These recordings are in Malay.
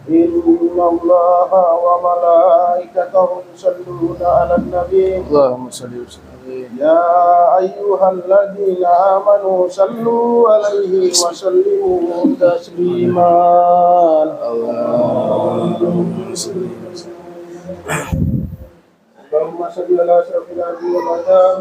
إن الله وملائكته يصلون على النبي اللهم صل وسلم عليه. يا أيها الذين آمنوا صلوا عليه وسلموا تسليما اللهم صل وسلم. اللهم صل على أشرف الأنبياء والأنبياء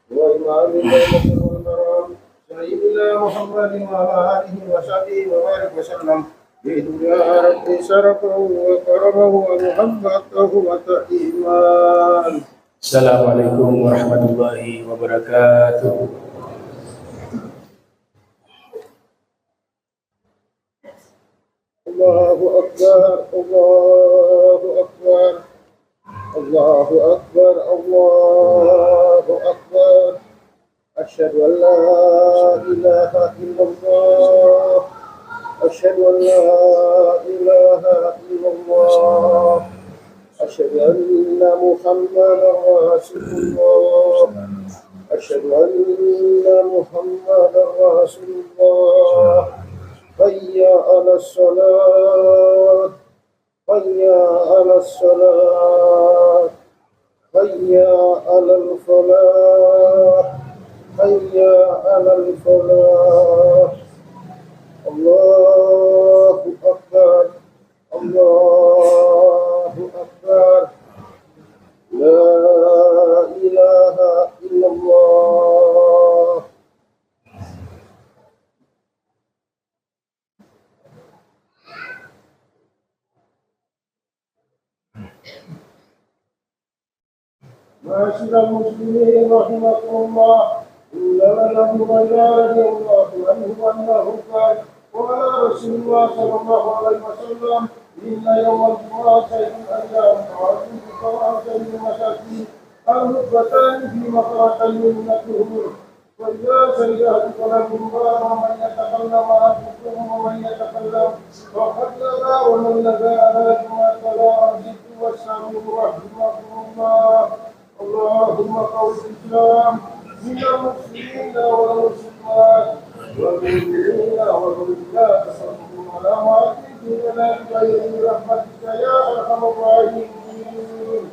وإمام الليلة والمرام سيدنا محمد وعلى آله وصحبه وبارك وسلم يا رب شرفه وكرمه ومحبته وتأيمان. Assalamualaikum warahmatullahi wabarakatuh. الله أكبر الله أكبر الله أكبر الله أكبر أشهد أن لا إله إلا الله أشهد أن لا إله إلا الله أشهد أن محمدا رسول الله أشهد أن محمدا رسول الله حي على الصلاة حي على الصلاة حي على الفلاح حي على الفلاح. الله أكبر الله أكبر لا إله إلا الله. معاشر المسلمين رحمكم الله إنما له رضي الله عنه أنه قال قال رسول الله صلى الله عليه وسلم إن يوم الجمعة خير الأيام وعزيز القرآن خير المساكين النطفتان في مقرة من الظهور وإذا سيئت فله النار ومن يتكلم عنكم ومن يتكلم فقد لغى ومن لغى على ما تلا عزيز والسلام رحمكم الله. اللهم قوي الإسلام من المسلمين والمسلمات والمؤمنين والمؤمنات صلوا على معاذ ذلك برحمتك يا أرحم الراحمين.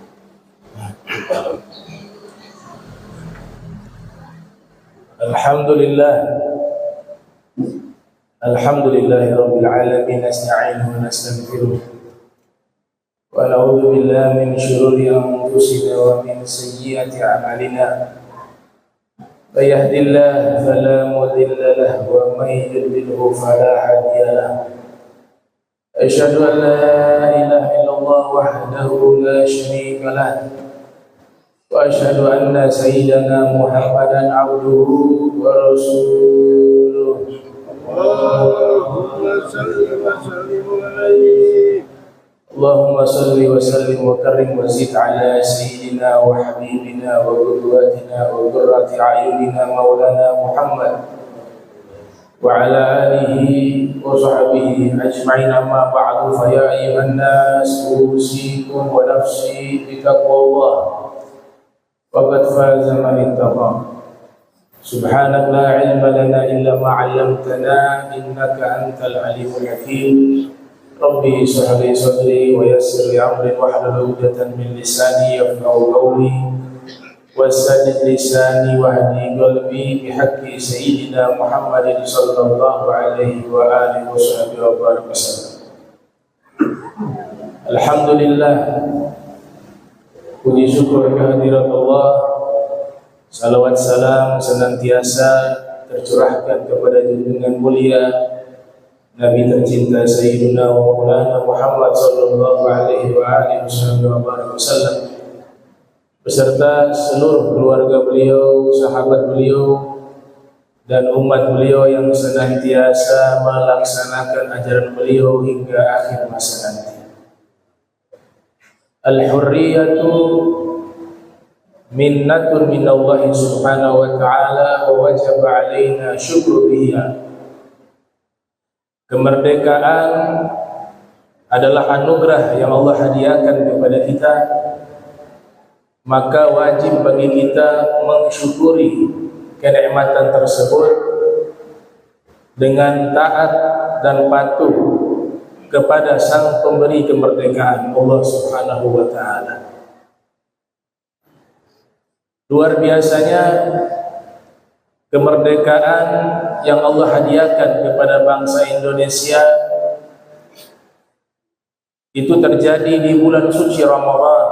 Alhamdulillah rabbil alamin, nasta'inuhu wa nastaghfiruh wa na'udzu billahi min shururi anfusina wa min sayyiati a'malina. May yahdihillahu fala mudilla lahu wa may yudlilhu fala hadiya lahu. Asyhadu an la ilaha illallah wahdahu la syarika lahu wa asyhadu anna sayyidana Muhammadan abduhu wa rasuluh. اللهم صل وسلم عليه. اللهم صل وسلم وكرم وزد على سيدنا وحبيبنا وقدوتنا وقرة أعيننا مولانا محمد وعلى آله وصحبه أجمعين. أما بعد فيا أيها الناس أوصيكم ونفسي بتقوى الله وقد فاز من اتقى. سبحانك لا علم لنا إلا ما علمتنا إنك أنت العليم الحكيم. ربي اشرح لي صدري ويسر لي أمري واحلل عقدة من لساني يفقهوا قولي وسدد لساني واهدي قلبي بحق سيدنا محمد صلى الله عليه وآله وصحبه وبارك وسلم. Alhamdulillah, puji syukur kehadirat Allah, salawat salam senantiasa tercurahkan kepada junjungan mulia Nabi tercinta Sayyidina wa Maulana Muhammad sallallahu alaihi wa alihi wasallam beserta seluruh keluarga beliau, sahabat beliau dan umat beliau yang senantiasa melaksanakan ajaran beliau hingga akhir masa nanti. Al-hurriyatu minnatun minallahi subhanahu wa ta'ala wa wajaba alaina syukru biha. Kemerdekaan adalah anugerah yang Allah hadiahkan kepada kita, maka wajib bagi kita mensyukuri kenikmatan tersebut dengan taat dan patuh kepada sang pemberi kemerdekaan, Allah Subhanahu wa ta'ala. Luar biasanya kemerdekaan yang Allah hadiahkan kepada bangsa Indonesia itu terjadi di bulan suci Ramadan,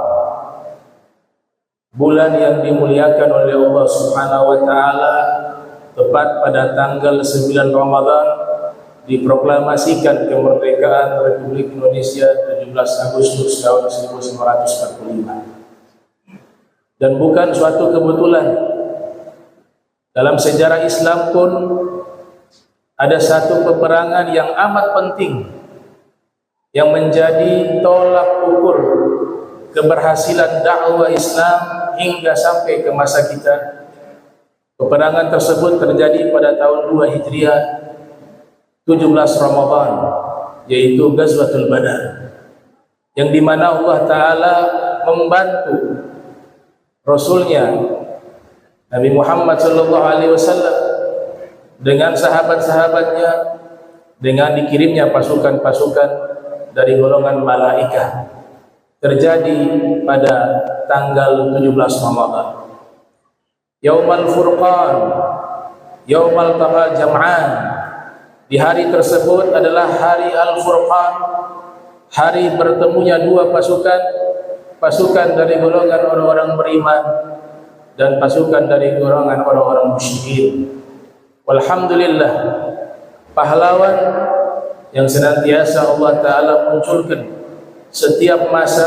bulan yang dimuliakan oleh Allah Subhanahu wa ta'ala. Tepat pada tanggal 9 Ramadan diproklamasikan kemerdekaan Republik Indonesia 17 Agustus tahun 1945. Dan bukan suatu kebetulan. Dalam sejarah Islam pun ada satu peperangan yang amat penting yang menjadi tolak ukur keberhasilan dakwah Islam hingga sampai ke masa kita. Peperangan tersebut terjadi pada tahun 2 Hijriah 17 Ramadan, yaitu Ghazwatul Badar, yang dimana Allah Ta'ala membantu Rasulnya Nabi Muhammad SAW dengan sahabat-sahabatnya dengan dikirimnya pasukan-pasukan dari golongan malaikat. Terjadi pada tanggal 17 Ramadan, Yaumal Furqan, Yaumal Taqal Jam'an. Di hari tersebut adalah hari Al-Furqan, hari bertemunya dua pasukan, pasukan dari golongan orang-orang beriman dan pasukan dari golongan orang-orang musyrikin. Walhamdulillah, pahlawan yang senantiasa Allah Ta'ala munculkan setiap masa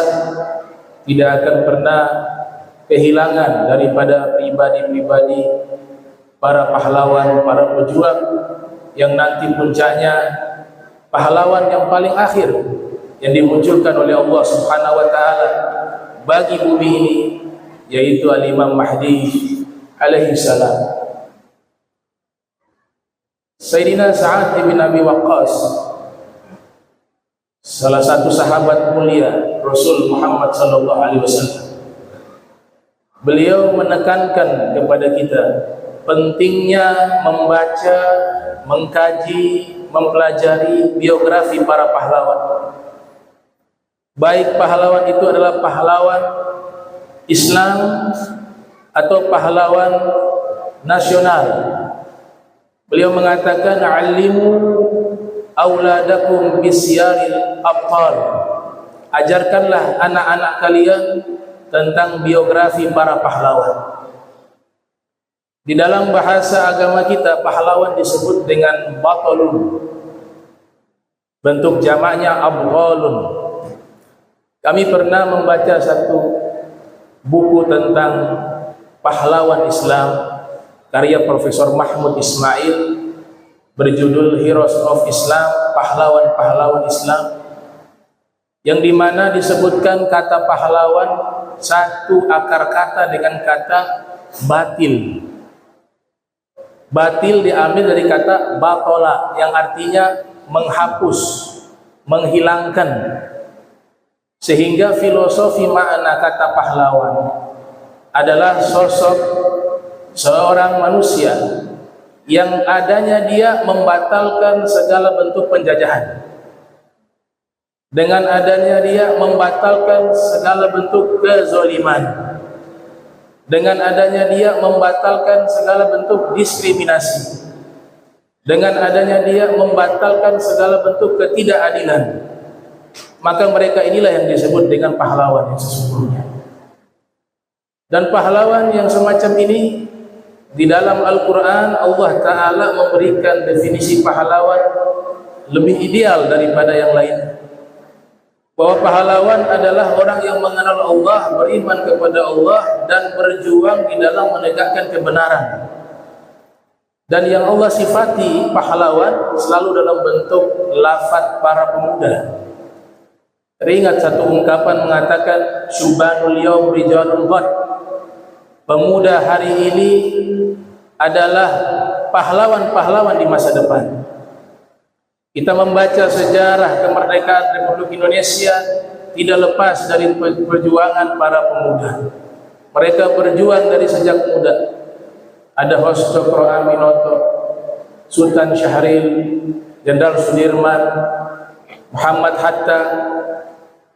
tidak akan pernah kehilangan daripada pribadi-pribadi para pahlawan, para pejuang yang nanti puncaknya pahlawan yang paling akhir yang dimunculkan oleh Allah Subhanahu wa ta'ala bagi bumi ini, yaitu Al-Imam Mahdi alaihi salam. Sayyidina Sa'ad bin Abi Waqqas, salah satu sahabat mulia Rasul Muhammad sallallahu alaihi wasallam, beliau menekankan kepada kita pentingnya membaca, mengkaji, mempelajari biografi para pahlawan. Baik pahlawan itu adalah pahlawan Islam atau pahlawan nasional. Beliau mengatakan, "Alimu auladakum bisyaril abtal." Ajarkanlah anak-anak kalian tentang biografi para pahlawan. Di dalam bahasa agama kita, pahlawan disebut dengan batalun. Bentuk jamaknya abghalun. Kami pernah membaca satu buku tentang pahlawan Islam karya Profesor Mahmud Ismail berjudul Heroes of Islam, pahlawan-pahlawan Islam, yang dimana disebutkan kata pahlawan satu akar kata dengan kata batil. Batil diambil dari kata batola yang artinya menghapus, menghilangkan. Sehingga filosofi makna kata pahlawan adalah sosok seorang manusia yang adanya dia membatalkan segala bentuk penjajahan. Dengan adanya dia membatalkan segala bentuk kezaliman. Dengan adanya dia membatalkan segala bentuk diskriminasi. Dengan adanya dia membatalkan segala bentuk ketidakadilan. Maka mereka inilah yang disebut dengan pahlawan yang sesungguhnya. Dan pahlawan yang semacam ini di dalam Al-Quran Allah Ta'ala memberikan definisi pahlawan lebih ideal daripada yang lain. Bahwa pahlawan adalah orang yang mengenal Allah, beriman kepada Allah, dan berjuang di dalam menegakkan kebenaran. Dan yang Allah sifati pahlawan selalu dalam bentuk lafaz para pemuda. Teringat satu ungkapan mengatakan, Syubanul yaum rijalul ghad. Pemuda hari ini adalah pahlawan-pahlawan di masa depan. Kita membaca sejarah kemerdekaan Republik Indonesia tidak lepas dari perjuangan para pemuda. Mereka berjuang dari sejak muda. Ada Hos Cokro Aminoto, Sultan Syahrir, Jenderal Sudirman, Muhammad Hatta,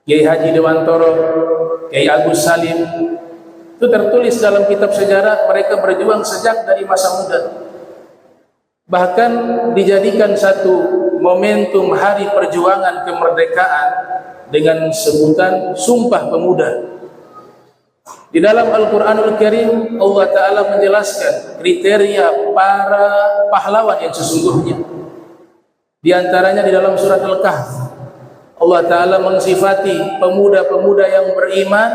Kiai Haji Dewantoro, Kiai Agus Salim. Itu tertulis dalam kitab sejarah, mereka berjuang sejak dari masa muda. Bahkan dijadikan satu momentum hari perjuangan kemerdekaan dengan sebutan Sumpah Pemuda. Di dalam Al-Quranul Karim, Allah Ta'ala menjelaskan kriteria para pahlawan yang sesungguhnya. Di antaranya di dalam surat Al-Kahf, Allah Ta'ala mensifati pemuda-pemuda yang beriman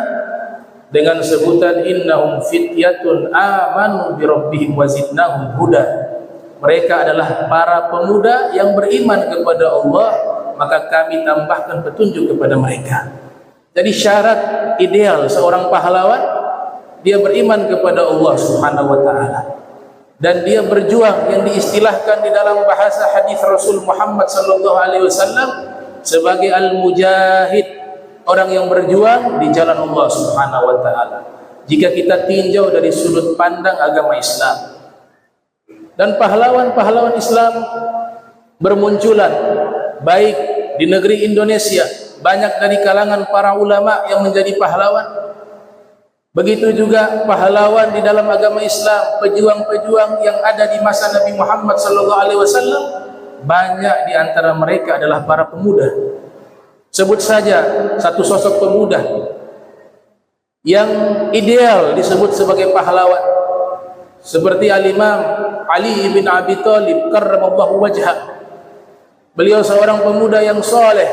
dengan sebutan innahum fityatun amanu birabbihim wazidnahum huda. Mereka adalah para pemuda yang beriman kepada Allah, maka kami tambahkan petunjuk kepada mereka. Jadi syarat ideal seorang pahlawan, dia beriman kepada Allah Subhanahu wa taala dan dia berjuang, yang diistilahkan di dalam bahasa hadis Rasul Muhammad sallallahu alaihi wasallam sebagai al-mujahid, orang yang berjuang di jalan Allah Subhanahu wa taala. Jika kita tinjau dari sudut pandang agama Islam, dan pahlawan-pahlawan Islam bermunculan baik di negeri Indonesia, banyak dari kalangan para ulama yang menjadi pahlawan. Begitu juga pahlawan di dalam agama Islam, pejuang-pejuang yang ada di masa Nabi Muhammad sallallahu alaihi wasallam, banyak di antara mereka adalah para pemuda. Sebut saja satu sosok pemuda yang ideal disebut sebagai pahlawan, seperti Al-Imam Ali bin Abi Thalib karramallahu wajhah. Beliau seorang pemuda yang soleh,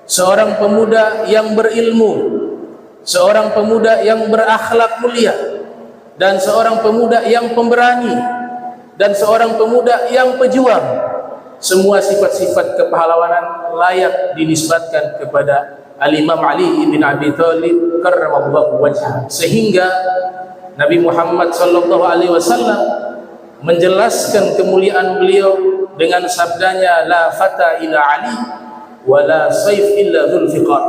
seorang pemuda yang berilmu, seorang pemuda yang berakhlak mulia, dan seorang pemuda yang pemberani, dan seorang pemuda yang pejuang. Semua sifat-sifat kepahlawanan layak dinisbatkan kepada Al-Imam Ali bin Abi Thalib karramallahu wajhah, sehingga Nabi Muhammad sallallahu alaihi wasallam menjelaskan kemuliaan beliau dengan sabdanya, la fata ila Ali wala saif illa dzulfiqar.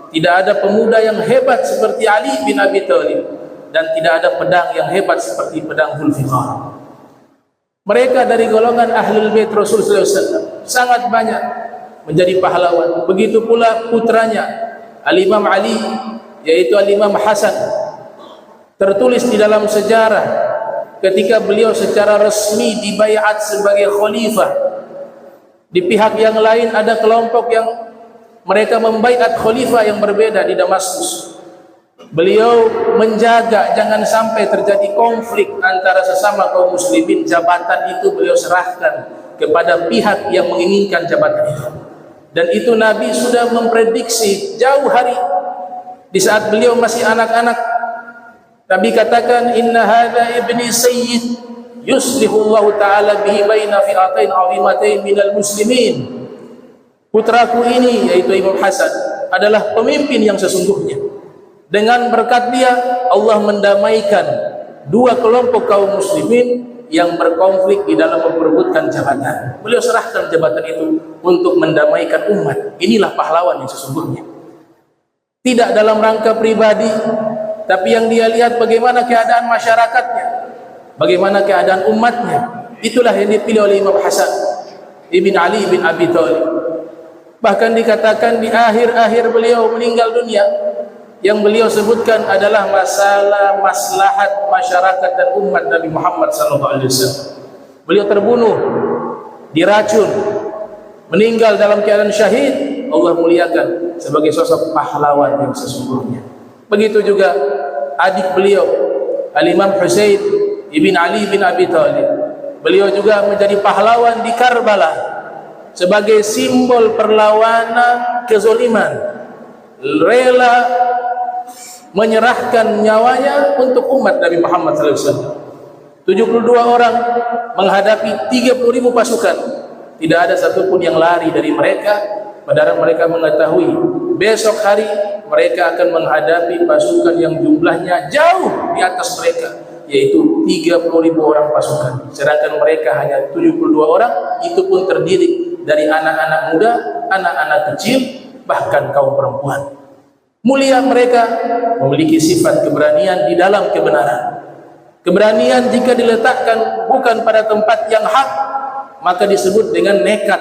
Tidak ada pemuda yang hebat seperti Ali bin Abi Thalib, dan tidak ada pedang yang hebat seperti pedang Dzulfiqar. Mereka dari golongan Ahlul Bait Rasulullah SAW sangat banyak menjadi pahlawan. Begitu pula putranya Al-Imam Ali, yaitu Al-Imam Hasan. Tertulis di dalam sejarah ketika beliau secara resmi dibaiat sebagai khalifah. Di pihak yang lain ada kelompok yang mereka membaiat khalifah yang berbeda di Damaskus. Beliau menjaga jangan sampai terjadi konflik antara sesama kaum muslimin. Jabatan itu beliau serahkan kepada pihak yang menginginkan jabatan itu. Dan itu Nabi sudah memprediksi jauh hari di saat beliau masih anak-anak. Nabi katakan, inna hadza ibni sayyid yuslihullahu ta'ala bihi baina fi'atain 'azimatain minal muslimin. Putraku ini, yaitu Imam Hasan, adalah pemimpin yang sesungguhnya. Dengan berkat dia, Allah mendamaikan dua kelompok kaum muslimin yang berkonflik di dalam memperebutkan jabatan. Beliau serahkan jabatan itu untuk mendamaikan umat. Inilah pahlawan yang sesungguhnya. Tidak dalam rangka pribadi, tapi yang dia lihat bagaimana keadaan masyarakatnya, bagaimana keadaan umatnya. Itulah yang dipilih oleh Imam Hasan ibn Ali bin Abi Thalib. Bahkan dikatakan di akhir-akhir beliau meninggal dunia, yang beliau sebutkan adalah masalah maslahat masyarakat dan umat Nabi Muhammad sallallahu alaihi wasallam. Beliau terbunuh, diracun, meninggal dalam keadaan syahid. Allah muliakan sebagai sosok pahlawan yang sesungguhnya. Begitu juga adik beliau Al-Imam Husain ibn Ali bin Abi Thalib. Beliau juga menjadi pahlawan di Karbala sebagai simbol perlawanan kezaliman, rela menyerahkan nyawanya untuk umat Nabi Muhammad SAW. 72 orang menghadapi 30.000 pasukan. Tidak ada satupun yang lari dari mereka, padahal mereka mengetahui besok hari mereka akan menghadapi pasukan yang jumlahnya jauh di atas mereka, yaitu 30.000 orang pasukan. Sedangkan mereka hanya 72 orang, itu pun terdiri dari anak-anak muda, anak-anak kecil, bahkan kaum perempuan. Mulia mereka, memiliki sifat keberanian di dalam kebenaran. Keberanian jika diletakkan bukan pada tempat yang hak, maka disebut dengan nekat,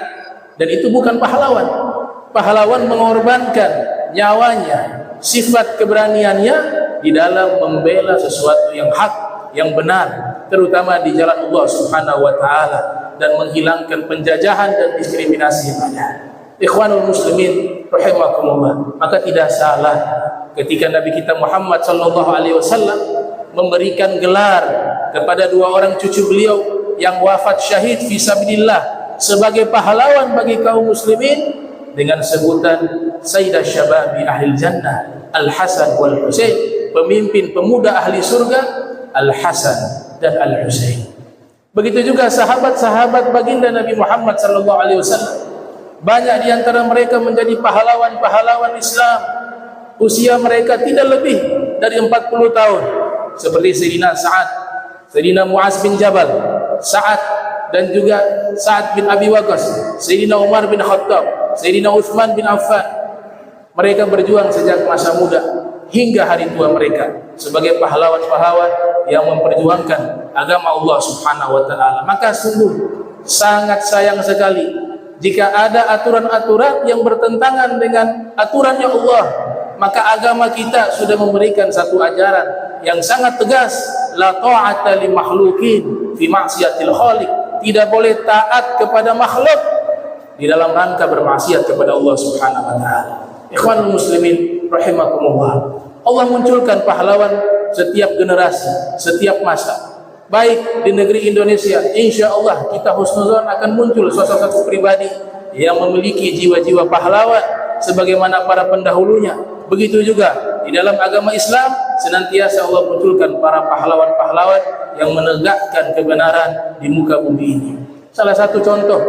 dan itu bukan pahlawan. pahlawan mengorbankan nyawanya, sifat keberaniannya di dalam membela sesuatu yang hak, yang benar, terutama di jalan Allah Subhanahu wa taala, dan menghilangkan penjajahan dan diskriminasi yang ada. Ikhwanul muslimin rahimakumullah, maka tidak salah ketika Nabi kita Muhammad sallallahu alaihi wasallam memberikan gelar kepada dua orang cucu beliau yang wafat syahid fi sabilillah sebagai pahlawan bagi kaum muslimin dengan sebutan Sayyidah Syababi Ahlil Jannah, Al-Hasan wal Husain, pemimpin pemuda ahli surga Al-Hasan dan Al-Husain. Begitu juga sahabat-sahabat baginda Nabi Muhammad sallallahu alaihi wasallam, banyak di antara mereka menjadi pahlawan-pahlawan Islam. Usia mereka tidak lebih dari 40 tahun, seperti Sayyidina Sa'ad, Sayyidina Mu'az bin Jabal, Sa'ad, dan juga Sa'ad bin Abi Waqqas, Sayyidina Umar bin Khattab, Sayyidina Utsman bin Affan. Mereka berjuang sejak masa muda hingga hari tua mereka sebagai pahlawan-pahlawan yang memperjuangkan agama Allah Subhanahu wa taala. Maka sungguh sangat sayang sekali jika ada aturan-aturan yang bertentangan dengan aturannya Allah. Maka agama kita sudah memberikan satu ajaran yang sangat tegas, la ta'ata li makhluqin fi ma'siyatil khaliq. Tidak boleh taat kepada makhluk di dalam rangka bermaksiat kepada Allah Subhanahu wa taala. Ikhwanul muslimin rahimakumullah, Allah munculkan pahlawan setiap generasi, setiap masa. Baik di negeri Indonesia, insya Allah kita husnuzon akan muncul sosok-sosok pribadi yang memiliki jiwa-jiwa pahlawan sebagaimana para pendahulunya. Begitu juga di dalam agama Islam, senantiasa Allah munculkan para pahlawan-pahlawan yang menegakkan kebenaran di muka bumi ini. Salah satu contoh,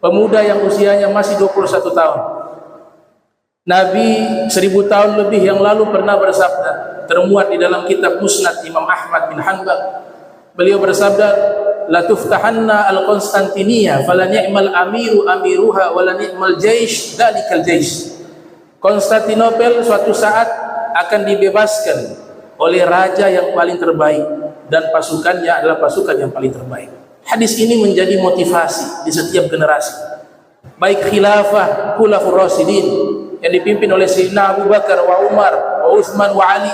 pemuda yang usianya masih 21 tahun. Nabi 1000 tahun lebih yang lalu pernah bersabda, termuat di dalam kitab Musnad Imam Ahmad bin Hanbal. Beliau bersabda, la tuftahanna al-Konstantinia fala ni'mal amiru amiruha wala ni'mal jaish dalikal jaish. Konstantinopel suatu saat akan dibebaskan oleh raja yang paling terbaik dan pasukannya adalah pasukan yang paling terbaik. Hadis ini menjadi motivasi di setiap generasi. Baik khilafah khulafur rasyidin yang dipimpin oleh Sayyidina Abu Bakar wa Umar wa Utsman wa Ali,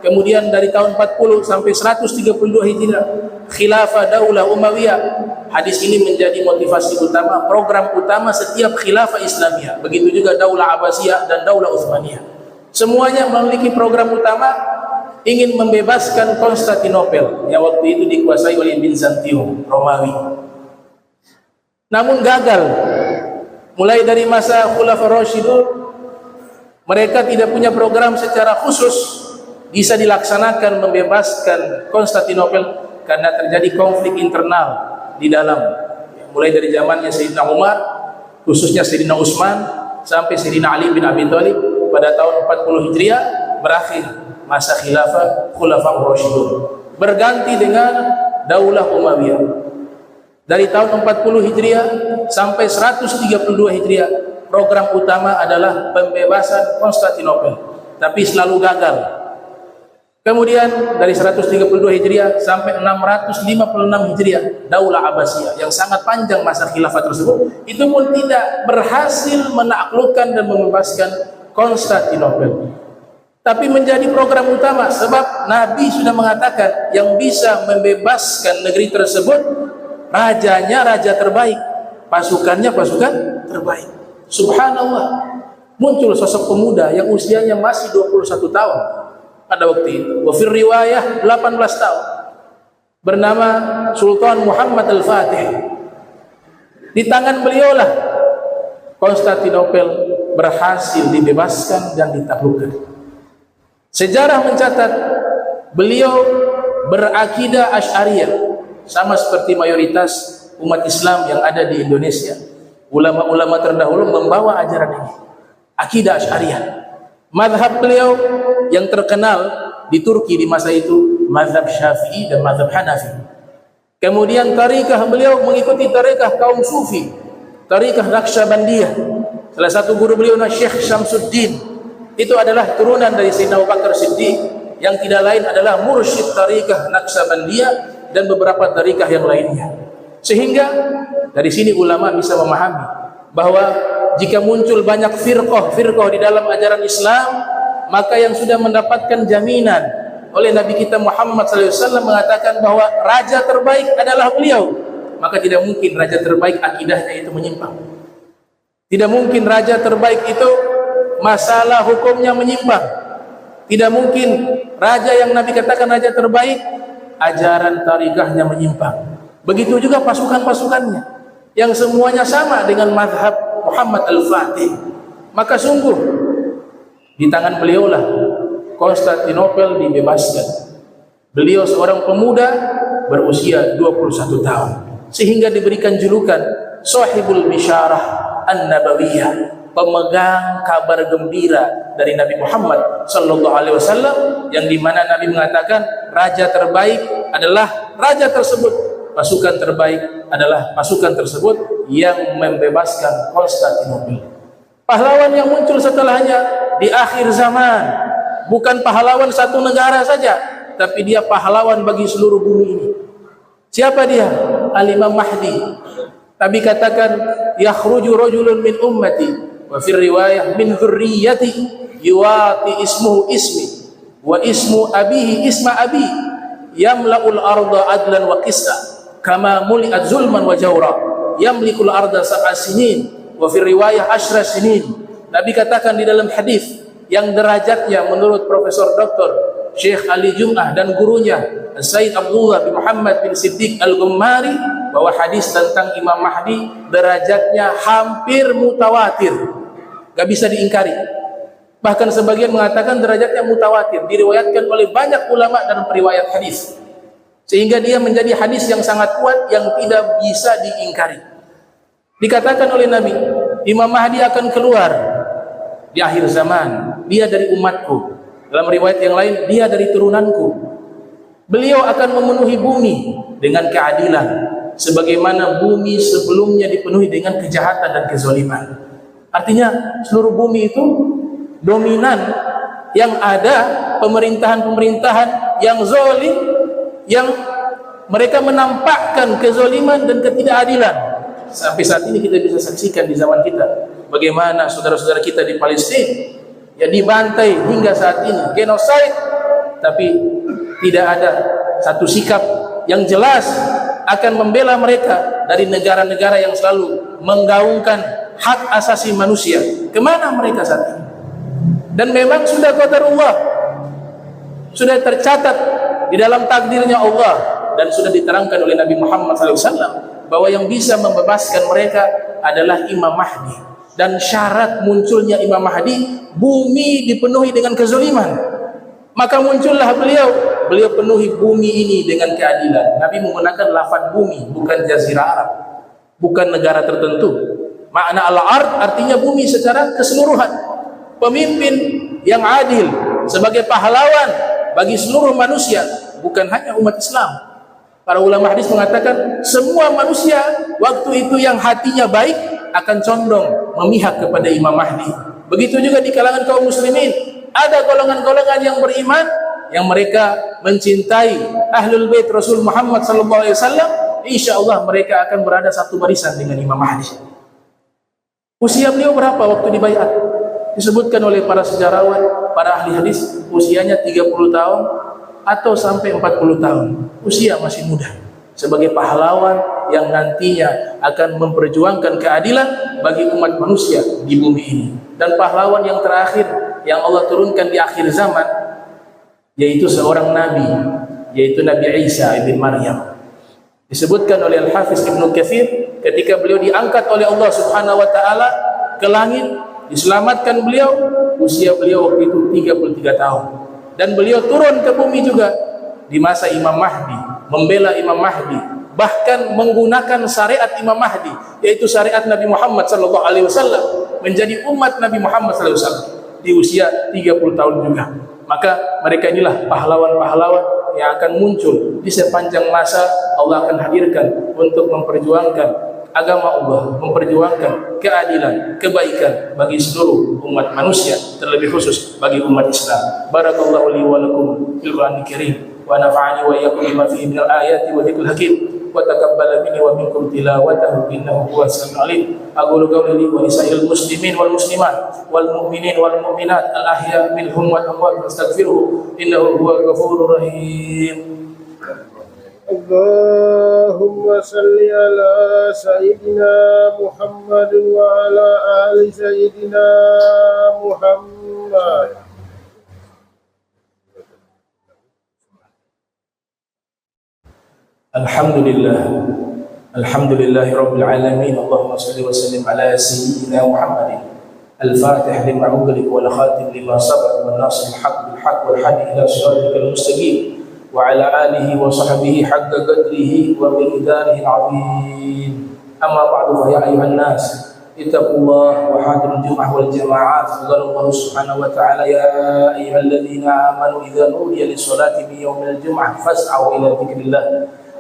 kemudian dari tahun 40 sampai 132 Hijriah khilafah Daulah Umayyah. Hadis ini menjadi motivasi utama, program utama setiap khilafah Islamiyah. Begitu juga Daulah Abbasiyah dan Daulah Utsmaniyah. Semuanya memiliki program utama ingin membebaskan Konstantinopel yang waktu itu dikuasai oleh Bizantium Romawi. Namun gagal. Mulai dari masa Khulafaur Rasyidun, mereka tidak punya program secara khusus bisa dilaksanakan membebaskan Konstantinopel karena terjadi konflik internal di dalam, mulai dari zamannya Sayyidina Umar, khususnya Sayyidina Utsman, sampai Sayyidina Ali bin Abi Thalib. Pada tahun 40 Hijriah berakhir masa khilafah Khulafaur Rasyidun, berganti dengan Daulah Umayyah. Dari tahun 40 Hijriah sampai 132 Hijriah, program utama adalah pembebasan Konstantinopel, tapi selalu gagal. Kemudian dari 132 Hijriah sampai 656 Hijriah, Daulah Abbasiyah yang sangat panjang masa khilafah tersebut, itu pun tidak berhasil menaklukkan dan membebaskan Konstantinopel. Tapi menjadi program utama, sebab Nabi sudah mengatakan yang bisa membebaskan negeri tersebut rajanya raja terbaik, pasukannya pasukan terbaik. Subhanallah, muncul sosok pemuda yang usianya masih 21 tahun pada waktu itu. Wa fir riwayah 18 tahun, bernama Sultan Muhammad Al-Fatih. Di tangan beliaulah Konstantinopel berhasil dibebaskan dan ditaklukkan. Sejarah mencatat beliau berakidah Asy'ariyah, sama seperti mayoritas umat Islam yang ada di Indonesia. Ulama-ulama terdahulu membawa ajaran ini, akidah Asy'ariyah. Mazhab beliau yang terkenal di Turki di masa itu mazhab Syafi'i dan mazhab Hanafi. Kemudian tarikah beliau mengikuti tarikah kaum Sufi, tarikah Naqsyabandiyah. Salah satu guru beliau Syekh Syamsuddin, itu adalah turunan dari Sayyidina Abu Bakar Siddiq, yang tidak lain adalah mursyid tarikah Naqsyabandiyah dan beberapa tarikah yang lainnya. Sehingga dari sini ulama bisa memahami bahwa jika muncul banyak firqah di dalam ajaran Islam, maka yang sudah mendapatkan jaminan oleh Nabi kita Muhammad SAW mengatakan bahwa raja terbaik adalah beliau, maka tidak mungkin raja terbaik akidahnya itu menyimpang. Tidak mungkin raja terbaik itu masalah hukumnya menyimpang. Tidak mungkin raja yang Nabi katakan raja terbaik ajaran tarikahnya menyimpang. Begitu juga pasukan-pasukannya yang semuanya sama dengan mazhab Muhammad Al-Fatih. Maka sungguh di tangan beliaulah Konstantinopel dibebaskan. Beliau seorang pemuda berusia 21 tahun sehingga diberikan julukan Sahibul Bisyarah An-Nabawiyah, pemegang kabar gembira dari Nabi Muhammad sallallahu alaihi wasallam, yang dimana Nabi mengatakan raja terbaik adalah raja tersebut, pasukan terbaik adalah pasukan tersebut yang membebaskan Konstantinopel. Pahlawan yang muncul setelahnya di akhir zaman bukan pahlawan satu negara saja, tapi dia pahlawan bagi seluruh bumi ini. Siapa dia? Al-Imam Mahdi. Nabi katakan, yakhruju rajulun min ummati wa fi riwayah min dzurriyyati yuwati ismuhu ismi wa ismu abihi isma abi yamla'ul arda adlan wa qista kama muli'at zulman wa jawra yamlikul arda sab'a sinin wa fi riwayah 10 sinin. Nabi katakan di dalam hadis yang derajatnya menurut Profesor Dr. Syekh Ali Jum'ah dan gurunya Sayyid Abdullah bin Muhammad bin Siddiq Al-Gummari, bahwa hadis tentang Imam Mahdi derajatnya hampir mutawatir, gak bisa diingkari. Bahkan sebagian mengatakan derajatnya mutawatir, diriwayatkan oleh banyak ulama dan periwayat hadis, sehingga dia menjadi hadis yang sangat kuat yang tidak bisa diingkari. Dikatakan oleh Nabi, Imam Mahdi akan keluar di akhir zaman, dia dari umatku. Dalam riwayat yang lain, dia dari turunanku. Beliau akan memenuhi bumi dengan keadilan, sebagaimana bumi sebelumnya dipenuhi dengan kejahatan dan kezaliman. Artinya seluruh bumi itu dominan, yang ada pemerintahan-pemerintahan yang zalim, yang mereka menampakkan kezaliman dan ketidakadilan. Sampai saat ini kita bisa saksikan di zaman kita bagaimana saudara-saudara kita di Palestina yang dibantai hingga saat ini, genocide, tapi tidak ada satu sikap yang jelas akan membela mereka dari negara-negara yang selalu menggaungkan hak asasi manusia. Kemana mereka saat ini? Dan memang sudah qadarullah, sudah tercatat di dalam takdirnya Allah, dan sudah diterangkan oleh Nabi Muhammad SAW bahwa yang bisa membebaskan mereka adalah Imam Mahdi. Dan syarat munculnya Imam Mahdi, bumi dipenuhi dengan kezaliman. Maka muncullah beliau penuhi bumi ini dengan keadilan. Nabi menggunakan lafaz bumi, bukan jazirah Arab, bukan negara tertentu. Makna al-ard artinya bumi secara keseluruhan. Pemimpin yang adil sebagai pahlawan bagi seluruh manusia, bukan hanya umat Islam. Para ulama hadis mengatakan semua manusia waktu itu yang hatinya baik akan condong memihak kepada Imam Mahdi. Begitu juga di kalangan kaum muslimin, ada golongan-golongan yang beriman yang mereka mencintai Ahlul Bait Rasul Muhammad SAW. InsyaAllah mereka akan berada satu barisan dengan Imam Mahdi. Usia beliau berapa waktu dibaiat? Disebutkan oleh para sejarawan, para ahli hadis, usianya 30 tahun atau sampai 40 tahun. Usia masih muda, sebagai pahlawan yang nantinya akan memperjuangkan keadilan bagi umat manusia di bumi ini. Dan pahlawan yang terakhir yang Allah turunkan di akhir zaman, yaitu seorang nabi, yaitu Nabi Isa ibn Maryam. Disebutkan oleh Al-Hafiz Ibnu Katsir, ketika beliau diangkat oleh Allah Subhanahu wa taala ke langit, diselamatkan beliau, usia beliau waktu itu 33 tahun. Dan beliau turun ke bumi juga di masa Imam Mahdi, membela Imam Mahdi, bahkan menggunakan syariat Imam Mahdi, yaitu syariat Nabi Muhammad SAW, menjadi umat Nabi Muhammad SAW di usia 30 tahun juga. Maka mereka inilah pahlawan-pahlawan yang akan muncul di sepanjang masa. Allah akan hadirkan untuk memperjuangkan agama Allah, memperjuangkan keadilan, kebaikan bagi seluruh umat manusia, terlebih khusus bagi umat Islam. Barakallahu li wa lakum fil Qur'anil Karim wa nafa'ani wa iyyakum bima fihi minal ayati wa dzikril hakim. وتقبل مني ومنكم تلاوته إنه هو السميع العليم. أقول قولي لي ولسائر المسلمين والمسلمات والمؤمنين والمؤمنات الأحياء منهم والأموات فاستغفروه إنه هو الغفور الرحيم. اللهم صل على سيدنا محمد وعلى آل سيدنا محمد. الحمد لله رب العالمين. اللهم صل وسلم على سيدنا محمد الفاتح لما أغلق والخاتم لما سبق والناصر الحق بالحق والهادي إلى صراطك المستقيم وعلى آله وصحبه حق قدره ومقداره العظيم. أما بعد فيا أيها الناس اتقوا الله وحاذروا الجمعة والجماعات. قال الله سبحانه وتعالى يا أيها الذين آمنوا إذا نودي للصلاة من يوم الجمعة فاسعوا إلى ذكر الله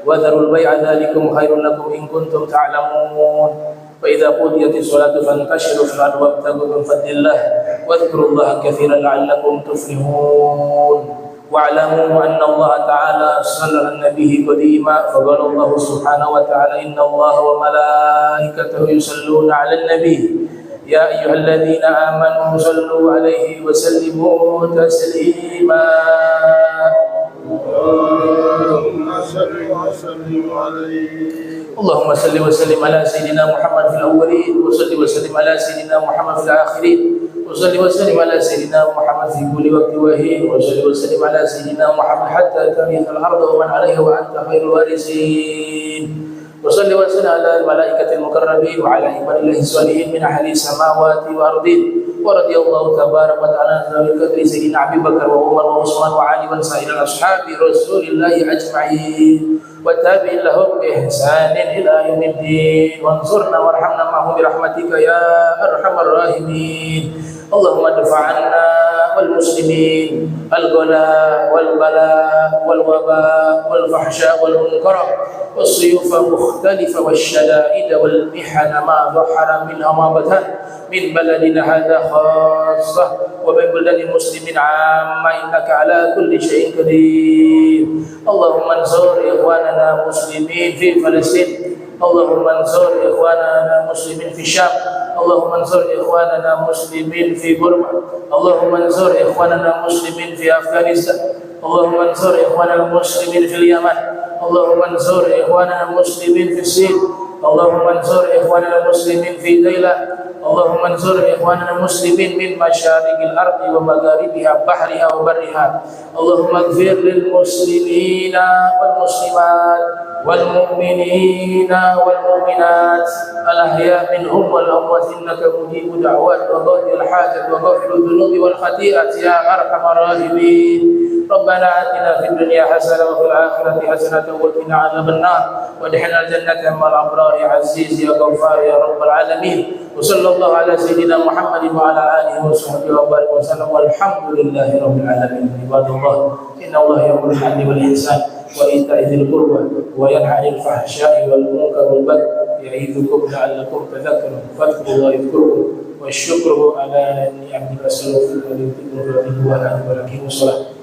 وذروا البيع ذلكم خير لكم إن كنتم تعلمون. فإذا قضيت الصلاة فانتشروا في الأرض وابتغوا من فضل الله واذكروا الله كثيرا لعلكم تفلحون. واعلموا أن الله تعالى صلى على النبي قديما فقال الله سبحانه وتعالى إن الله وملائكته يصلون على النبي يا أيها الذين آمنوا صلوا عليه وسلموا تسليما. اللهم صل وسلم على سيدنا محمد في الأولين وصل وسلم على سيدنا محمد في الآخرين وصل وسلم على سيدنا محمد في كل وقت وحين وصل وسلم على سيدنا محمد حتى ترث الأرض ومن عليها وأنت خير الوارثين. وصل وسلم على الملائكة المقربين وعلى عباد الله الصالحين من أهل السماوات والأرضين. ورضي الله تبارك وتعالى عن ذوي القدر سيدنا أبي بكر وعمر وعثمان وعلي وسائر أصحاب رسول الله أجمعين والتابعين لهم بإحسان إلى يوم الدين. وانصرنا وارحمنا معهم برحمتك يا أرحم الراحمين. اللهم ادفع عنا والمسلمين الغلاء والبلاء والوباء والفحشاء والمنكر والسيوف المختلفة والشدائد والمحن ما ظهر منها ما بطن من بلدنا هذا خاصة ومن بلدان المسلمين عامة إنك على كل شيء قدير. اللهم انصر إخواننا المسلمين في فلسطين. اللهم انصر إخواننا المسلمين في الشام. اللهم انصر إخواننا المسلمين في بورما. اللهم انصر إخواننا المسلمين في أفغانستان. اللهم انصر إخواننا المسلمين في اليمن. اللهم انصر إخواننا المسلمين في الصين. اللهم انصر إخواننا المسلمين في ديلة. اللهم انصر إخواننا المسلمين من مشارق الأرض ومغاربها بحرها وبرها. اللهم اغفر للمسلمين والمسلمات والمؤمنين والمؤمنات الأحياء منهم والأموات إنك مجيب دعوات وقاضي الحاجة وغافر الذنوب والخطيئة يا أرحم الراحمين. ربنا آتنا في الدنيا حسنة وفي الآخرة حسنة وقنا عذاب النار وادخلنا الجنة مع الأبرار يا عزيز يا غفار يا رب العالمين. وصلى الله على سيدنا محمد وعلى آله وصحبه وبارك وسلم والحمد لله رب العالمين. عباد الله إن الله يأمر بالعدل والإحسان وإيتاء ذي القربى وينهى عن الفحشاء والمنكر والبغي يعظكم لعلكم تذكرون. فاذكروا الله يذكركم والشكر على نعمه الرسول ولكم الصلاة.